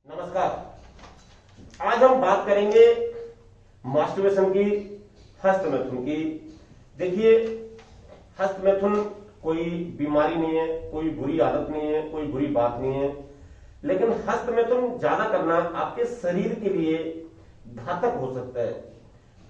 नमस्कार। आज हम बात करेंगे मास्टरबेशन की, हस्त मैथुन की। देखिए, हस्त मैथुन कोई बीमारी नहीं है, कोई बुरी आदत नहीं है, कोई बुरी बात नहीं है, लेकिन हस्त मैथुन ज्यादा करना आपके शरीर के लिए घातक हो सकता है।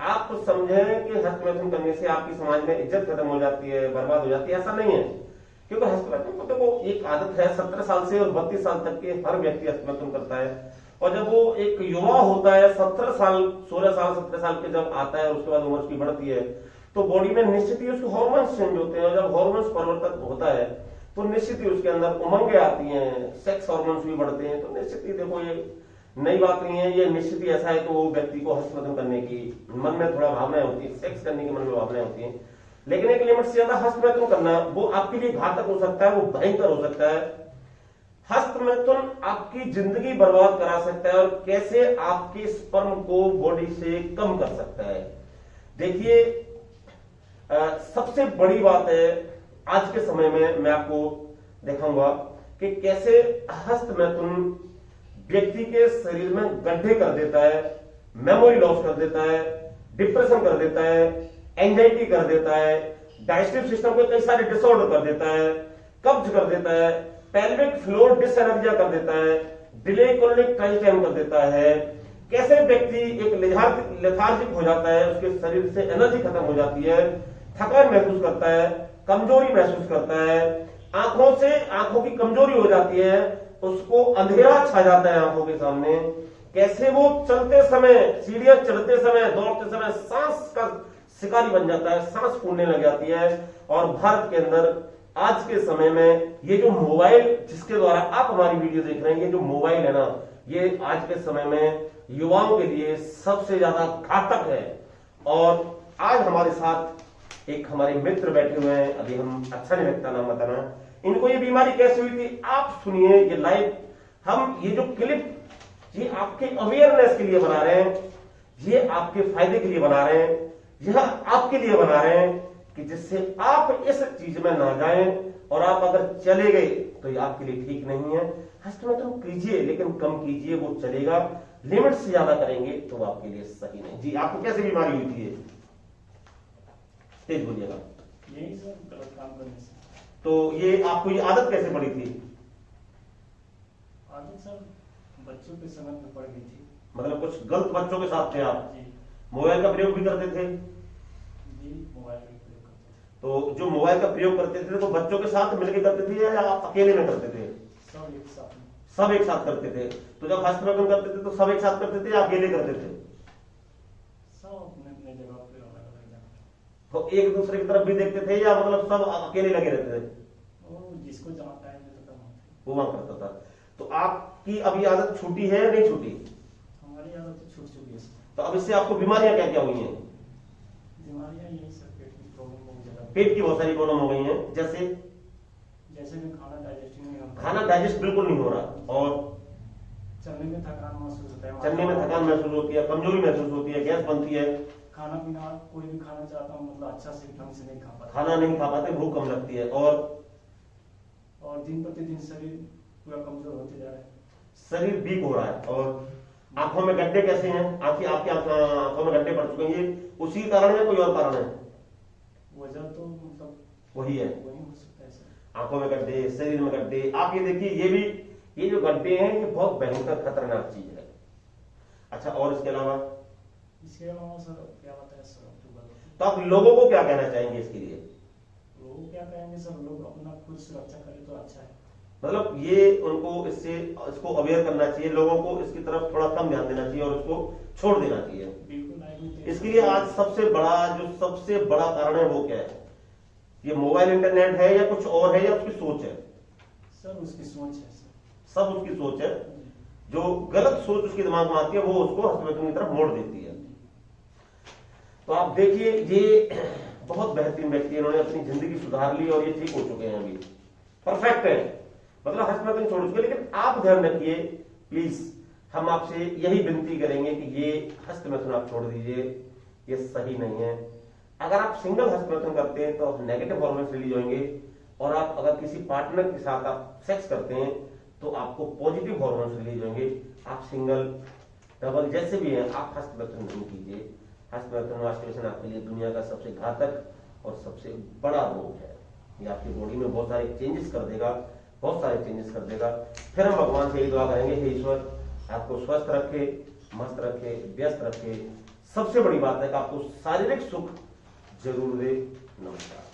आप समझें कि हस्त मैथुन करने से आपकी समाज में इज्जत खत्म हो जाती है, बर्बाद हो जाती है, ऐसा नहीं है। क्योंकि हस्त मैथुन को देखो एक आदत है, 17 साल से और 32 साल तक के हर व्यक्ति हस्त मैथुन करता है। और जब वो एक युवा होता है, 17 साल 16 साल 17 साल के जब आता है, उसके बाद उम्र उसकी बढ़ती है, तो बॉडी में निश्चित ही उसके हार्मोन्स चेंज होते हैं। और जब हार्मोन्स परिवर्तन होता है तो निश्चित ही उसके अंदर उमंगें आती हैं, सेक्स हार्मोन्स भी बढ़ते हैं। तो निश्चित ही देखो, ये नई बात नहीं है, ये निश्चित ही ऐसा है कि वो व्यक्ति को हस्त मैथुन करने की मन में थोड़ा भावनाएं होती है, सेक्स करने की मन में भावनाएं होती हैं। लेकिन एक लिमिट से ज्यादा हस्त मैथुन करना वो आपके लिए घातक हो सकता है, वो भयंकर हो सकता है। हस्त मैथुन आपकी जिंदगी बर्बाद करा सकता है और कैसे आपके स्पर्म को बॉडी से कम कर सकता है। देखिए, सबसे बड़ी बात है आज के समय में मैं आपको दिखाऊंगा कि कैसे हस्त मैथुन व्यक्ति के शरीर में गड्ढे कर देता है, मेमोरी लॉस कर देता है, डिप्रेशन कर देता है, एंजाइटी कर देता है, डाइजेस्टिव सिस्टम को कई सारे डिसऑर्डर कर देता है, कब्ज कर देता है, पेल्विक फ्लोर डिसएनर्जिया कर देता है, डिले कोलिक टाइम कर देता है। कैसे व्यक्ति एक लेथार्जिक हो जाता है, उसके शरीर से एनर्जी खत्म हो जाती है, थकान महसूस करता है, कमजोरी महसूस करता है, आंखों की कमजोरी हो जाती है, उसको अंधेरा छा जाता है आंखों के सामने। कैसे वो चलते समय, सीढ़ियां चढ़ते समय, दौड़ते समय सांस का शिकारी बन जाता है, सांस फूलने लग जाती है। और भारत के अंदर आज के समय में ये जो मोबाइल, जिसके द्वारा आप हमारी वीडियो देख रहे हैं, ये जो मोबाइल है ना, ये आज के समय में युवाओं के लिए सबसे ज्यादा घातक है। और आज हमारे साथ एक हमारे मित्र बैठे हुए हैं, अभी हम अच्छा नहीं लगता नाम बताना, इनको ये बीमारी कैसे हुई थी आप सुनिए। ये लाइव हम ये जो क्लिप, ये आपके अवेयरनेस के लिए बना रहे हैं, ये आपके फायदे के लिए बना रहे हैं, यह आपके लिए बना रहे हैं कि जिससे आप इस चीज में ना जाएं। और आप अगर चले गए तो ये आपके लिए ठीक नहीं है। हस्त मैथुन कीजिए, लेकिन कम कीजिए, वो चलेगा। लिमिट से ज्यादा करेंगे तो वो आपके लिए सही नहीं। जी, आपको कैसे बीमारी हुई थी? तेज बोलिएगा। यही सर, गलत काम करने से। तो ये आपको ये आदत कैसे पड़ी थी? आदत सर बच्चों के समय में पड़ गई थी। मतलब कुछ गलत बच्चों के साथ थे आप? जी। मोबाइल का प्रयोग भी करते थे? जी, मोबाइल का प्रयोग करते थे। तो जो मोबाइल का प्रयोग करते थे तो बच्चों के साथ मिलकर करते थे या आप अकेले में करते थे? सब एक साथ में। सब एक साथ करते थे। तो जब हस्त मैथुन करते थे तो सब एक साथ करते थे या अकेले करते थे? सब अपने अपने जगह पे अलग अलग जगह। तो एक दूसरे की तरफ भी देखते थे या मतलब सब अकेले लगे रहते थे? वो जिसको जहाँ टाइम देता था वो वहां करता था। तो आपकी अभी आदत छूटी है या नहीं छूटी? हमारी आदत तो छूट चुकी है सर। तो अब इससे आपको बीमारियां क्या क्या हुई हैं? बीमारियाँ यही सर, पेट की प्रॉब्लम बहुत ज्यादा। पेट की बहुत सारी प्रॉब्लम हो गई हैं, जैसे जैसे कि खाना डाइजेस्ट नहीं होता, खाना डाइजेस्ट बिल्कुल नहीं हो रहा, और चलने में थकान महसूस होता है, चलने में थकान महसूस होती है, कमजोरी महसूस होती है, गैस बनती है, खाना पीना कोई भी खाना चाहता हूँ मतलब अच्छा से ढंग से नहीं खा पाता, खाना नहीं खा पाते, भूख कम लगती है, और दिन प्रतिदिन शरीर पूरा कमजोर होते जा रहा है। शरीर वीक हो रहा है। और आंखों में गड्ढे कैसे हैं? आपकी आंखों में गड्ढे पड़ चुके हैं, ये उसी कारण है, कोई और कारण है? वजह तो मतलब वही है, वही हो सकता है सर। आंखों में गड्ढे, शरीर में गड्ढे। आप ये देखिए, ये जो गड्ढे हैं ये बहुत भयंकर खतरनाक चीज है। अच्छा, और इसके अलावा सर क्या बताया सर, तो आप लोगों को क्या कहना चाहेंगे इसके लिए? लोग क्या कहेंगे सर, लोग अपना खुद सुरक्षा करें तो अच्छा है। मतलब ये उनको इसको अवेयर करना चाहिए, लोगों को इसकी तरफ थोड़ा कम ध्यान देना चाहिए और इसको छोड़ देना चाहिए। बिल्कुल। इसके लिए आज सबसे बड़ा कारण है वो क्या है? ये मोबाइल इंटरनेट है या कुछ और है या उसकी सोच है? सर उसकी सोच है सर। सब उसकी सोच है। जो गलत सोच उसके दिमाग में आती है वो उसको हस्त मैथुन की तरफ मोड़ देती है। तो आप देखिए, ये बहुत बेहतरीन व्यक्ति है, इन्होंने अपनी जिंदगी सुधार ली और ये ठीक हो चुके हैं, अभी परफेक्ट है, मतलब हस्त मैथुन छोड़ चुके। लेकिन आप ध्यान रखिए प्लीज, हम आपसे यही विनती करेंगे कि ये हस्त मैथुन आप छोड़ दीजिए, ये सही नहीं है। अगर आप सिंगल हस्त मैथुन करते हैं तो नेगेटिव हार्मोन्स रिलीज होंगे, और आप अगर किसी पार्टनर के साथ आप सेक्स करते हैं तो आपको पॉजिटिव हार्मोन्स रिलीज होंगे। आप सिंगल डबल जैसे भी हैं, आप हस्तमैथुन नहीं कीजिए। हस्तमैथुन मास्टरबेशन आपके लिए दुनिया का सबसे घातक और सबसे बड़ा रोग है। ये आपकी बॉडी में बहुत सारे चेंजेस कर देगा, बहुत सारे चेंजेस कर देगा। फिर हम भगवान से यही दुआ करेंगे, हे ईश्वर आपको स्वस्थ रखे, मस्त रखे, व्यस्त रखे। सबसे बड़ी बात है कि आपको शारीरिक सुख जरूर दे। नमस्कार।